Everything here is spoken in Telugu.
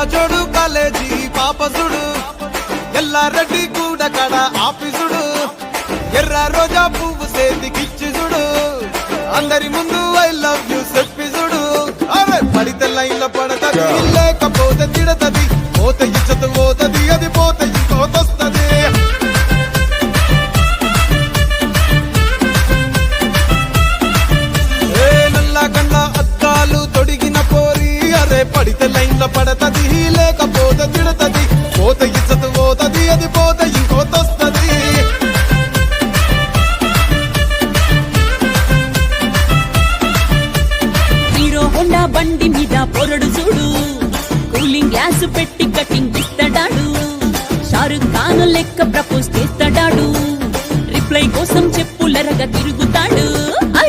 జోడు కాలేజీ పాపసుడు ఎల్లారెడ్డి కూడా కడ ఆఫీసుడు ఎర్ర రోజా పువ్వు సేతికిచ్చి చూడు అందరి ముందు ఐ లవ్ యూ చెప్పిసుడు అరే పడితే లైన్లో పడతది లేకపోతే తిడతది పోతే ఇచ్చత పోతది అది పోతే ఇంకోతొస్తది నల్లా కన్న అద్దాలు తొడిగిన పోరి అరే పడితే లైన్లో పడతది లేకపోతే తిడతది పోతే ఇచ్చత పోతది అది పోతే ఇంకోతొస్తది హీరో హోండా బండి మీద పొరడు చూడు కూలింగ్ గ్లాస్ పెట్టి కటింగ్ ఇస్తాడాడు షారుఖ్ ఖాన్ లెక్క ప్రపోజ్ చేస్తాడాడు రిప్లై కోసం చెప్పులరగా తిరుగుతా